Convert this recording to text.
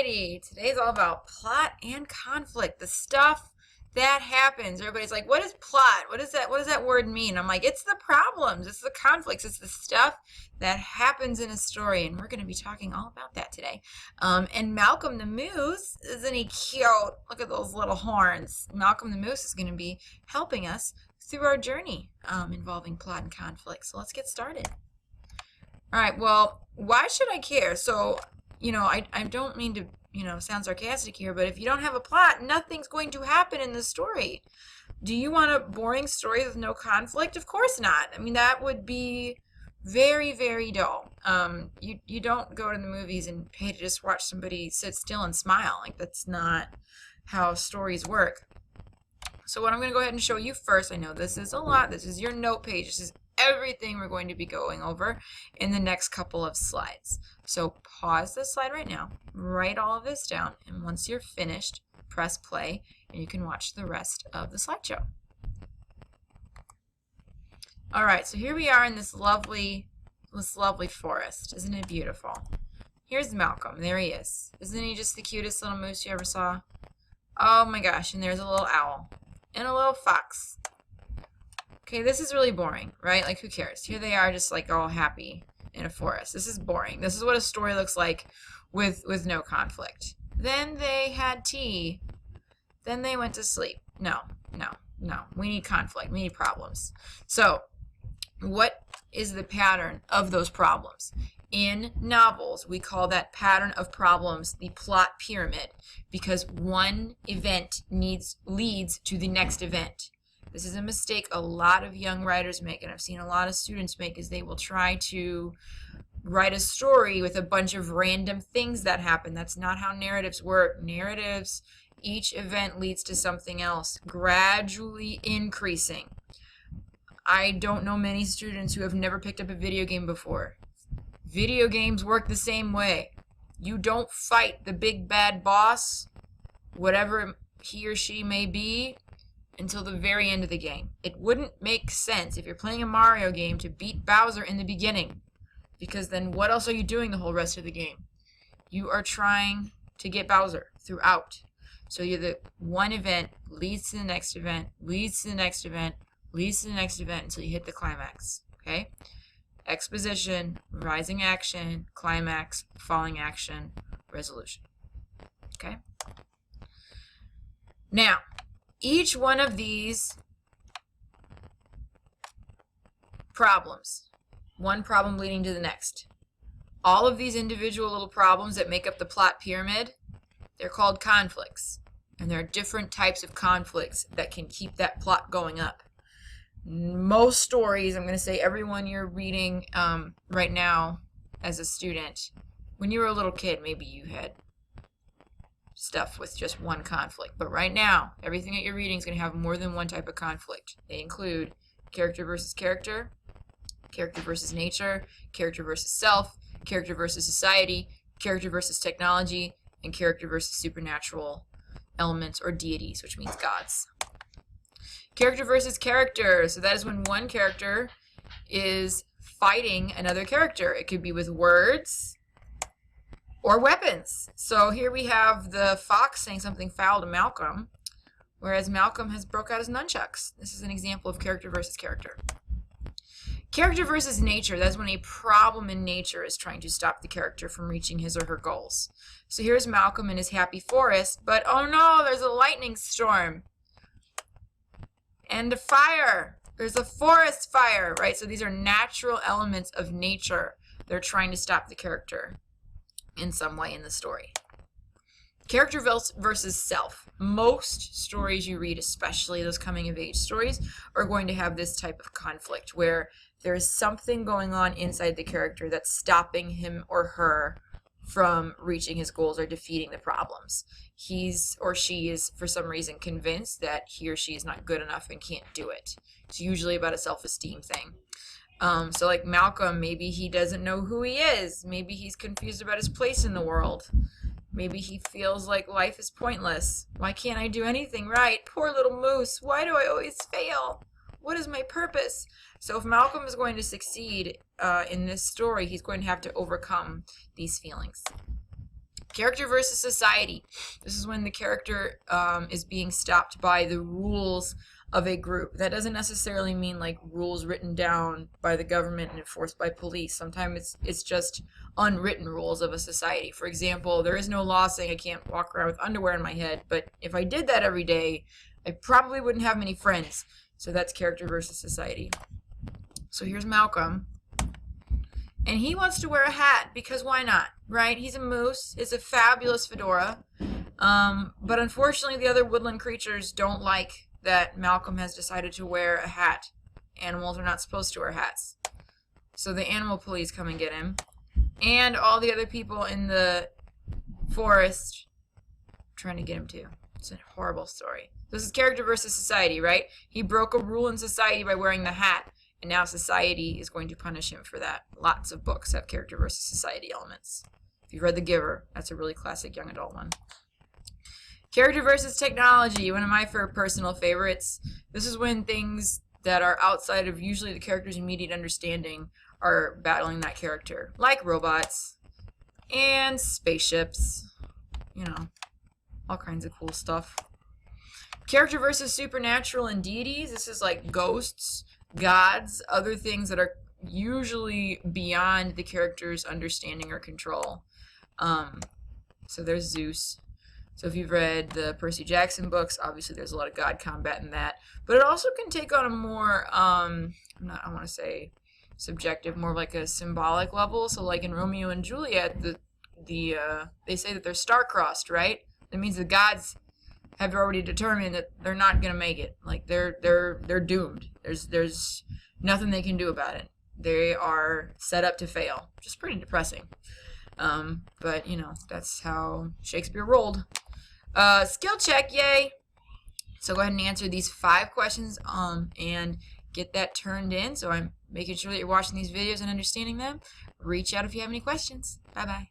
Alrighty, today's all about plot and conflict, the stuff that happens. Everybody's like, what is plot? What is that? What does that word mean? I'm like, it's the problems, it's the conflicts, it's the stuff that happens in a story, and we're going to be talking all about that today. And Malcolm the Moose, isn't he cute? Look at those little horns. Malcolm the Moose is going to be helping us through our journey involving plot and conflict. So let's get started. All right, well, why should I care? So, I don't mean to, sound sarcastic here, but if you don't have a plot, nothing's going to happen in the story. Do you want a boring story with no conflict? Of course not. I mean, that would be very, very dull. You don't go to the movies and pay to just watch somebody sit still and smile. Like, that's not how stories work. So what I'm going to go ahead and show you first, I know this is a lot. This is your note page. This is everything we're going to be going over in the next couple of slides. So pause the slide right now, write all of this down, and once you're finished, press play, and you can watch the rest of the slideshow. All right, so here we are in this lovely forest. Isn't it beautiful? Here's Malcolm. There he is. Isn't he just the cutest little moose you ever saw? Oh my gosh, and there's a little owl and a little fox. Okay, this is really boring, right? Like, who cares? Here they are just like all happy in a forest. This is boring. This is what a story looks like with no conflict. Then they had tea. Then they went to sleep. No. We need conflict. We need problems. So, what is the pattern of those problems? In novels, we call that pattern of problems the plot pyramid, because one event leads to the next event. This is a mistake a lot of young writers make, and I've seen a lot of students make, is they will try to write a story with a bunch of random things that happen. That's not how narratives work. Narratives, each event leads to something else, gradually increasing. I don't know many students who have never picked up a video game before. Video games work the same way. You don't fight the big bad boss, whatever he or she may be, until the very end of the game. It wouldn't make sense if you're playing a Mario game to beat Bowser in the beginning, because then what else are you doing the whole rest of the game? You are trying to get Bowser throughout. So the one event leads to the next event, leads to the next event, leads to the next event until you hit the climax. Okay? Exposition, rising action, climax, falling action, resolution. Okay? Now, each one of these problems, one problem leading to the next, all of these individual little problems that make up the plot pyramid, they're called conflicts. And there are different types of conflicts that can keep that plot going up. Most stories, I'm going to say everyone you're reading right now as a student, when you were a little kid, maybe you had stuff with just one conflict. But right now, everything that you're reading is going to have more than one type of conflict. They include character versus character, character versus nature, character versus self, character versus society, character versus technology, and character versus supernatural elements or deities, which means gods. Character versus character. So that is when one character is fighting another character. It could be with words or weapons. So here we have the fox saying something foul to Malcolm, whereas Malcolm has broke out his nunchucks. This is an example of character versus character. Character versus nature. That's when a problem in nature is trying to stop the character from reaching his or her goals. So here's Malcolm in his happy forest, but oh no, there's a lightning storm. And a fire. There's a forest fire, right? So these are natural elements of nature. They're trying to stop the character in some way in the story. Character versus self. Most stories you read, especially those coming of age stories, are going to have this type of conflict where there's something going on inside the character that's stopping him or her from reaching his goals or defeating the problems. He's or she is, for some reason, convinced that he or she is not good enough and can't do it. It's usually about a self-esteem thing. So like Malcolm, maybe he doesn't know who he is. Maybe he's confused about his place in the world. Maybe he feels like life is pointless. Why can't I do anything right? Poor little moose. Why do I always fail? What is my purpose? So if Malcolm is going to succeed in this story, he's going to have to overcome these feelings. Character versus society. This is when the character is being stopped by the rules of a group. That doesn't necessarily mean like rules written down by the government and enforced by police. Sometimes it's just unwritten rules of a society. For example, there is no law saying I can't walk around with underwear on my head, but if I did that every day, I probably wouldn't have many friends. So that's character versus society. So here's Malcolm. And he wants to wear a hat because why not, right? He's a moose. It's a fabulous fedora. But unfortunately, the other woodland creatures don't like that Malcolm has decided to wear a hat. Animals are not supposed to wear hats. So the animal police come and get him. And all the other people in the forest trying to get him too. It's a horrible story. This is character versus society, right? He broke a rule in society by wearing the hat. And now society is going to punish him for that. Lots of books have character versus society elements. If you've read The Giver, that's a really classic young adult one. Character versus technology, one of my personal favorites. This is when things that are outside of usually the character's immediate understanding are battling that character. Like robots and spaceships. You know, all kinds of cool stuff. Character versus supernatural and deities. This is like ghosts, gods, other things that are usually beyond the character's understanding or control. So there's Zeus. So if you've read the Percy Jackson books, obviously there's a lot of god combat in that. But it also can take on a more, I want to say subjective, more like a symbolic level. So like in Romeo and Juliet, they say that they're star-crossed, right? That means the gods have already determined that they're not going to make it. Like they're doomed. There's nothing they can do about it. They are set up to fail. Which is pretty depressing. But you know, that's how Shakespeare rolled. Skill check, yay! So go ahead and answer these 5 questions and get that turned in. So I'm making sure that you're watching these videos and understanding them. Reach out if you have any questions. Bye bye.